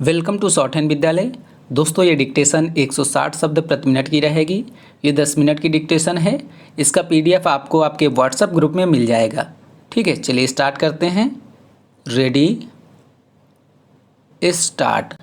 Welcome to short hand विद्यालय। दोस्तों, ये डिक्टेशन 160 शब्द प्रति मिनट की रहेगी। ये 10 मिनट की डिक्टेशन है। इसका पीडीएफ आपको आपके व्हाट्सएप ग्रुप में मिल जाएगा। ठीक है, चलिए स्टार्ट करते हैं। Ready start.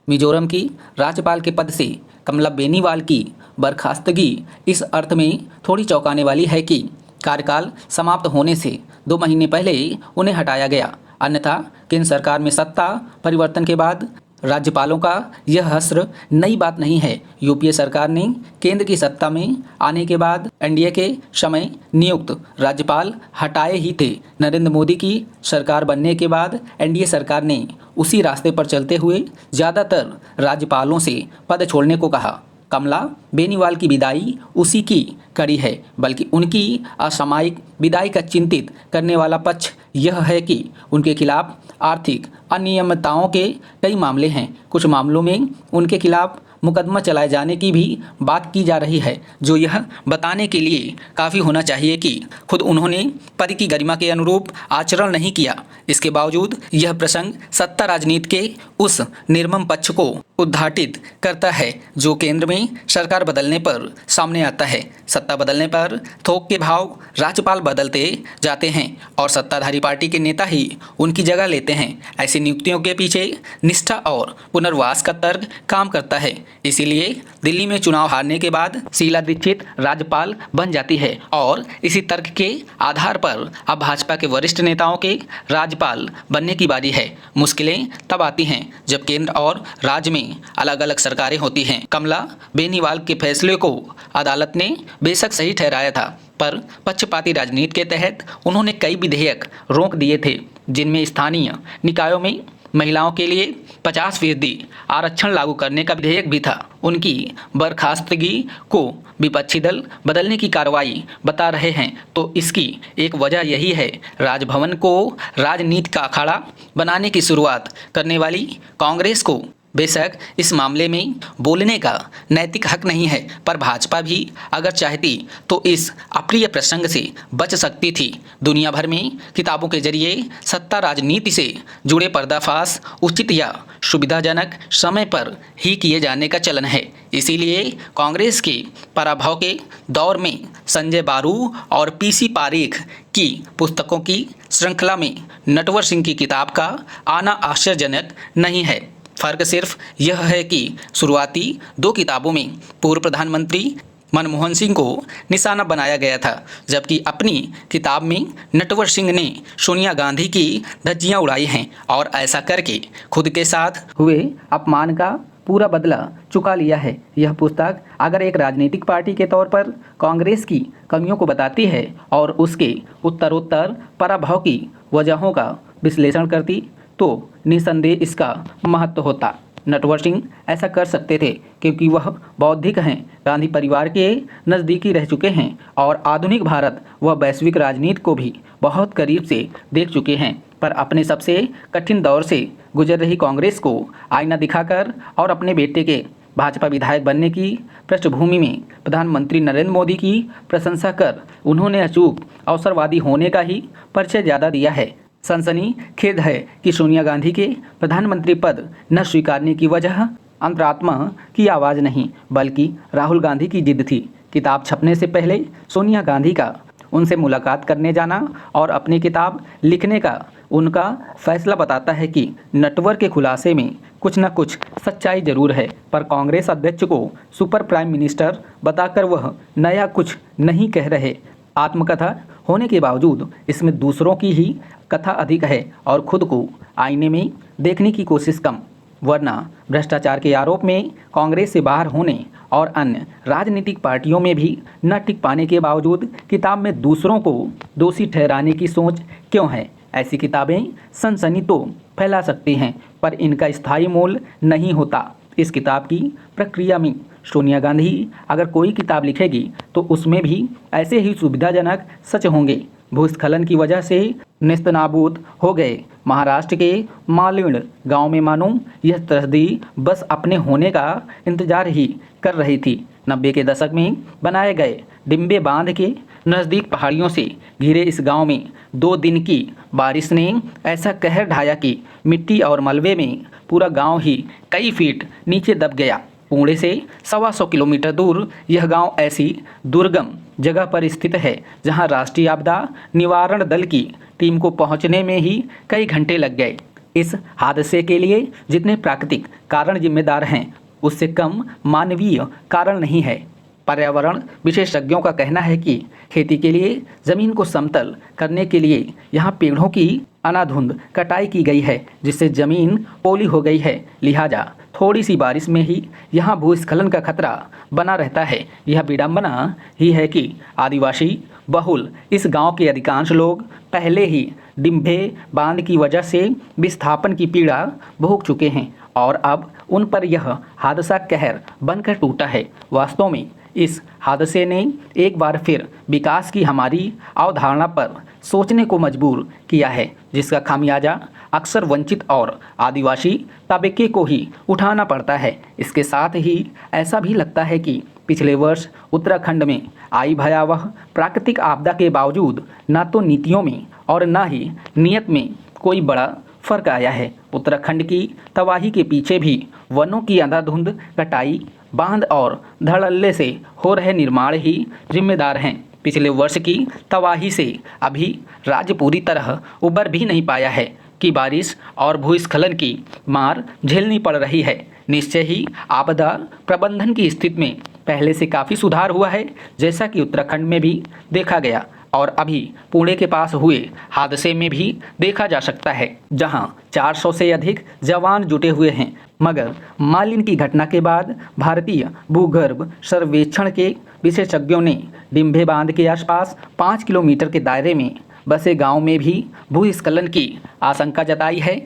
मिजोरम की राज्यपाल के पद से कमला बेनीवाल की बर्खास्तगी इस अर्थ में थोड़ी चौंकाने वाली है कि कार्यकाल समाप्त होने से 2 महीने पहले उन्हें हटाया गया। अन्यथा केंद्र सरकार में सत्ता परिवर्तन के बाद राज्यपालों का यह हश्र नई बात नहीं है। यूपीए सरकार ने केंद्र की सत्ता में आने के बाद एनडीए के समय नियुक्त राज्यपाल हटाए ही थे। नरेंद्र मोदी की सरकार बनने के बाद एनडीए सरकार ने उसी रास्ते पर चलते हुए ज़्यादातर राज्यपालों से पद छोड़ने को कहा। कमला बेनीवाल की विदाई उसी की कड़ी है, बल्कि उनकी असामयिक विदाई का चिंतित करने वाला पक्ष यह है कि उनके खिलाफ आर्थिक अनियमितताओं के कई मामले हैं। कुछ मामलों में उनके खिलाफ मुकदमा चलाए जाने की भी बात की जा रही है, जो यह बताने के लिए काफ़ी होना चाहिए कि खुद उन्होंने पद की गरिमा के अनुरूप आचरण नहीं किया। इसके बावजूद यह प्रसंग सत्ता राजनीति के उस निर्मम पक्ष को उद्घाटित करता है जो केंद्र में सरकार बदलने पर सामने आता है। सत्ता बदलने पर थोक के भाव राज्यपाल बदलते जाते हैं और सत्ताधारी पार्टी के नेता ही उनकी जगह लेते हैं। ऐसी नियुक्तियों के पीछे निष्ठा और पुनर्वास का तर्क काम करता है। इसीलिए दिल्ली में चुनाव हारने के बाद शीला दीक्षित राज्यपाल बन जाती है और इसी तर्क के आधार पर अब भाजपा के वरिष्ठ नेताओं के राज्यपाल बनने की बारी है। मुश्किलें तब आती हैं जब केंद्र और राज्य में अलग अलग सरकारें होती हैं। कमला बेनीवाल के फैसले को अदालत ने बेशक सही ठहराया था, पर पक्षपाती राजनीति के तहत उन्होंने कई विधेयक रोक दिए थे, जिनमें स्थानीय निकायों में महिलाओं के लिए 50% आरक्षण लागू करने का विधेयक भी था। उनकी बर्खास्तगी को विपक्षी दल बदलने की कार्रवाई बता रहे हैं, तो इसकी एक वजह यही है। राजभवन को राजनीति का अखाड़ा बनाने की शुरुआत करने वाली कांग्रेस को बेशक इस मामले में बोलने का नैतिक हक नहीं है, पर भाजपा भी अगर चाहती तो इस अप्रिय प्रसंग से बच सकती थी। दुनिया भर में किताबों के जरिए सत्ता राजनीति से जुड़े पर्दाफाश उचित या सुविधाजनक समय पर ही किए जाने का चलन है। इसीलिए कांग्रेस के पराभव के दौर में संजय बारू और पीसी पारेख की पुस्तकों की श्रृंखला में नटवर सिंह की किताब का आना आश्चर्यजनक नहीं है। फर्क सिर्फ यह है कि शुरुआती 2 किताबों में पूर्व प्रधानमंत्री मनमोहन सिंह को निशाना बनाया गया था, जबकि अपनी किताब में नटवर सिंह ने सोनिया गांधी की धज्जियां उड़ाई हैं और ऐसा करके खुद के साथ हुए अपमान का पूरा बदला चुका लिया है। यह पुस्तक अगर एक राजनीतिक पार्टी के तौर पर कांग्रेस की कमियों को बताती है और उसके उत्तरोत्तर पराभव की वजहों का विश्लेषण करती तो निसंदेह इसका महत्व होता। नटवर सिंह ऐसा कर सकते थे क्योंकि वह बौद्धिक हैं, गांधी परिवार के नज़दीकी रह चुके हैं और आधुनिक भारत व वैश्विक राजनीति को भी बहुत करीब से देख चुके हैं। पर अपने सबसे कठिन दौर से गुजर रही कांग्रेस को आईना दिखाकर और अपने बेटे के भाजपा विधायक बनने की पृष्ठभूमि में प्रधानमंत्री नरेंद्र मोदी की प्रशंसा कर उन्होंने अचूक अवसरवादी होने का ही परिचय ज़्यादा दिया है। सनसनी खेद है कि सोनिया गांधी के प्रधानमंत्री पद न स्वीकारने की वजह अंतरात्मा की आवाज़ नहीं, बल्कि राहुल गांधी की जिद थी। किताब छपने से पहले सोनिया गांधी का उनसे मुलाकात करने जाना और अपनी किताब लिखने का उनका फैसला बताता है कि नटवर के खुलासे में कुछ न कुछ सच्चाई जरूर है, पर कांग्रेस अध्यक्ष को सुपर प्राइम मिनिस्टर बताकर वह नया कुछ नहीं कह रहे। आत्मकथा होने के बावजूद इसमें दूसरों की ही कथा अधिक है और खुद को आईने में देखने की कोशिश कम। वरना भ्रष्टाचार के आरोप में कांग्रेस से बाहर होने और अन्य राजनीतिक पार्टियों में भी न टिक पाने के बावजूद किताब में दूसरों को दोषी ठहराने की सोच क्यों है? ऐसी किताबें सनसनी तो फैला सकती हैं, पर इनका स्थायी मूल्य नहीं होता। इस किताब की प्रक्रिया में सोनिया गांधी अगर कोई किताब लिखेगी तो उसमें भी ऐसे ही सुविधाजनक सच होंगे। भूस्खलन की वजह से नेस्तनाबूद हो गए महाराष्ट्र के मालिण गांव में मानो यह तस्दी बस अपने होने का इंतजार ही कर रही थी। 90 के दशक में बनाए गए डिम्बे बांध के नज़दीक पहाड़ियों से घिरे इस गांव में 2 दिन की बारिश ने ऐसा कहर ढाया कि मिट्टी और मलबे में पूरा गांव ही कई फीट नीचे दब गया। पुणे से 125 किलोमीटर दूर यह गांव ऐसी दुर्गम जगह पर स्थित है जहां राष्ट्रीय आपदा निवारण दल की टीम को पहुंचने में ही कई घंटे लग गए। इस हादसे के लिए जितने प्राकृतिक कारण जिम्मेदार हैं, उससे कम मानवीय कारण नहीं है। पर्यावरण विशेषज्ञों का कहना है कि खेती के लिए ज़मीन को समतल करने के लिए यहाँ पेड़ों की अनाधुंध कटाई की गई है, जिससे ज़मीन पोली हो गई है। लिहाजा थोड़ी सी बारिश में ही यहाँ भूस्खलन का खतरा बना रहता है। यह विडंबना ही है कि आदिवासी बहुल इस गांव के अधिकांश लोग पहले ही डिम्भे बांध की वजह से विस्थापन की पीड़ा भोग चुके हैं और अब उन पर यह हादसा कहर बनकर टूटा है। वास्तव में इस हादसे ने एक बार फिर विकास की हमारी अवधारणा पर सोचने को मजबूर किया है, जिसका खामियाजा अक्सर वंचित और आदिवासी तबके को ही उठाना पड़ता है। इसके साथ ही ऐसा भी लगता है कि पिछले वर्ष उत्तराखंड में आई भयावह प्राकृतिक आपदा के बावजूद न तो नीतियों में और न ही नीयत में कोई बड़ा फर्क आया है। उत्तराखंड की तबाही के पीछे भी वनों की अंधाधुंध कटाई, बांध और धड़ल्ले से हो रहे निर्माण ही जिम्मेदार हैं। पिछले वर्ष की तबाही से अभी राज्य पूरी तरह उबर भी नहीं पाया है कि बारिश और भूस्खलन की मार झेलनी पड़ रही है। निश्चय ही आपदा प्रबंधन की स्थिति में पहले से काफ़ी सुधार हुआ है, जैसा कि उत्तराखंड में भी देखा गया और अभी पुणे के पास हुए हादसे में भी देखा जा सकता है, जहां 400 से अधिक जवान जुटे हुए हैं। मगर मालिन की घटना के बाद भारतीय भूगर्भ सर्वेक्षण के विशेषज्ञों ने डिम्भे बांध के आसपास 5 किलोमीटर के दायरे में बसे गांव में भी भूस्खलन की आशंका जताई है।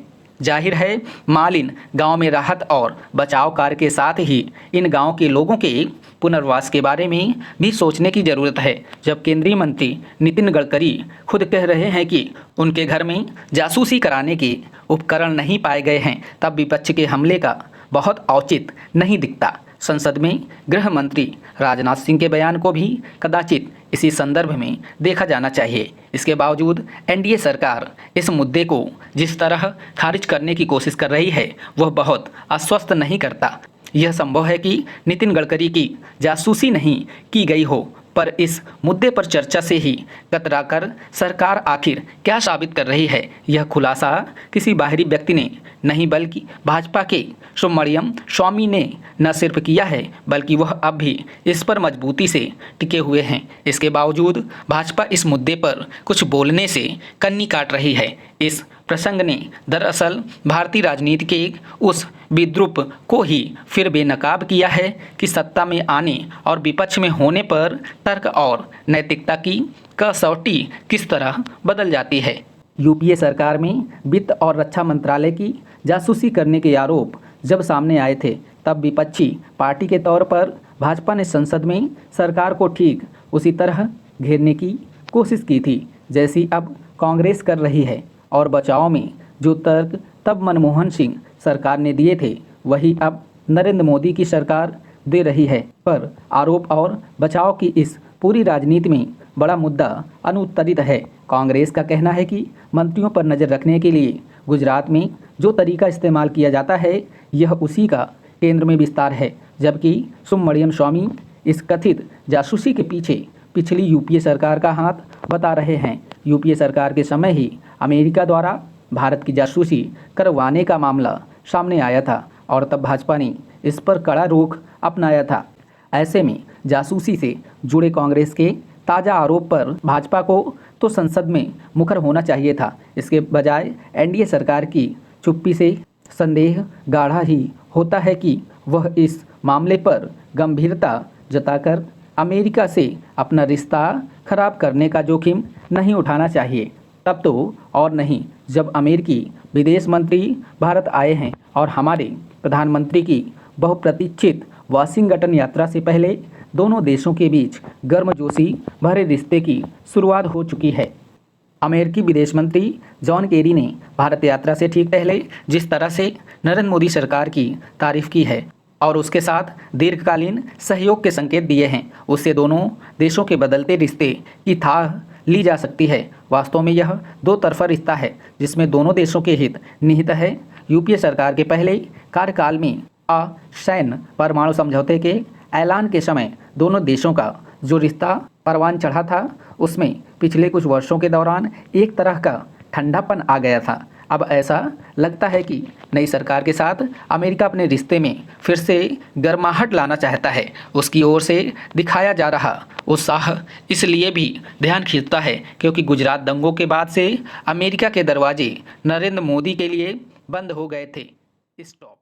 जाहिर है, मालिन गांव में राहत और बचाव कार्य के साथ ही इन गांव के लोगों के पुनर्वास के बारे में भी सोचने की ज़रूरत है। जब केंद्रीय मंत्री नितिन गडकरी खुद कह रहे हैं कि उनके घर में जासूसी कराने के उपकरण नहीं पाए गए हैं, तब विपक्ष के हमले का बहुत औचित्य नहीं दिखता। संसद में गृह मंत्री राजनाथ सिंह के बयान को भी कदाचित इसी संदर्भ में देखा जाना चाहिए। इसके बावजूद एनडीए सरकार इस मुद्दे को जिस तरह खारिज करने की कोशिश कर रही है, वह बहुत आश्वस्त नहीं करता। यह संभव है कि नितिन गडकरी की जासूसी नहीं की गई हो, पर इस मुद्दे पर चर्चा से ही कतराकर सरकार आखिर क्या साबित कर रही है, यह खुलासा किसी बाहरी व्यक्ति ने नहीं बल्कि भाजपा के सुब्रमण्यम स्वामी ने न सिर्फ किया है, बल्कि वह अब भी इस पर मजबूती से टिके हुए हैं। इसके बावजूद भाजपा इस मुद्दे पर कुछ बोलने से कन्नी काट रही है। इस प्रसंग ने दरअसल भारतीय राजनीति के उस विद्रूप को ही फिर बेनकाब किया है कि सत्ता में आने और विपक्ष में होने पर तर्क और नैतिकता की कसौटी किस तरह बदल जाती है। यूपीए सरकार में वित्त और रक्षा मंत्रालय की जासूसी करने के आरोप जब सामने आए थे, तब विपक्षी पार्टी के तौर पर भाजपा ने संसद में सरकार को ठीक उसी तरह घेरने की कोशिश की थी जैसी अब कांग्रेस कर रही है, और बचाव में जो तर्क तब मनमोहन सिंह सरकार ने दिए थे, वही अब नरेंद्र मोदी की सरकार दे रही है। पर आरोप और बचाव की इस पूरी राजनीति में बड़ा मुद्दा अनुत्तरित है। कांग्रेस का कहना है कि मंत्रियों पर नज़र रखने के लिए गुजरात में जो तरीका इस्तेमाल किया जाता है, यह उसी का केंद्र में विस्तार है, जबकि सुब्रमण्यम स्वामी इस कथित जासूसी के पीछे पिछली यूपीए सरकार का हाथ बता रहे हैं। यूपीए सरकार के समय ही अमेरिका द्वारा भारत की जासूसी करवाने का मामला सामने आया था और तब भाजपा ने इस पर कड़ा रुख अपनाया था। ऐसे में जासूसी से जुड़े कांग्रेस के ताज़ा आरोप पर भाजपा को तो संसद में मुखर होना चाहिए था। इसके बजाय एनडीए सरकार की चुप्पी से संदेह गाढ़ा ही होता है कि वह इस मामले पर गंभीरता जताकर अमेरिका से अपना रिश्ता खराब करने का जोखिम नहीं उठाना चाहिए। तब तो और नहीं, जब अमेरिकी विदेश मंत्री भारत आए हैं और हमारे प्रधानमंत्री की बहुप्रतीक्षित वाशिंगटन यात्रा से पहले दोनों देशों के बीच गर्मजोशी भरे रिश्ते की शुरुआत हो चुकी है। अमेरिकी विदेश मंत्री जॉन केरी ने भारत यात्रा से ठीक पहले जिस तरह से नरेंद्र मोदी सरकार की तारीफ की है, और उसके साथ दीर्घकालीन सहयोग के संकेत दिए हैं। उससे दोनों देशों के बदलते रिश्ते की थाह ली जा सकती है। वास्तव में यह दो तरफा रिश्ता है जिसमें दोनों देशों के हित निहित है। यूपीए सरकार के पहले कार्यकाल में असैन्य परमाणु समझौते के ऐलान के समय दोनों देशों का जो रिश्ता परवान चढ़ा था उसमें पिछले कुछ वर्षों के दौरान एक तरह का ठंडापन आ गया था। अब ऐसा लगता है कि नई सरकार के साथ अमेरिका अपने रिश्ते में फिर से गर्माहट लाना चाहता है। उसकी ओर से दिखाया जा रहा उत्साह इसलिए भी ध्यान खींचता है क्योंकि गुजरात दंगों के बाद से अमेरिका के दरवाजे नरेंद्र मोदी के लिए बंद हो गए थे। स्टॉप।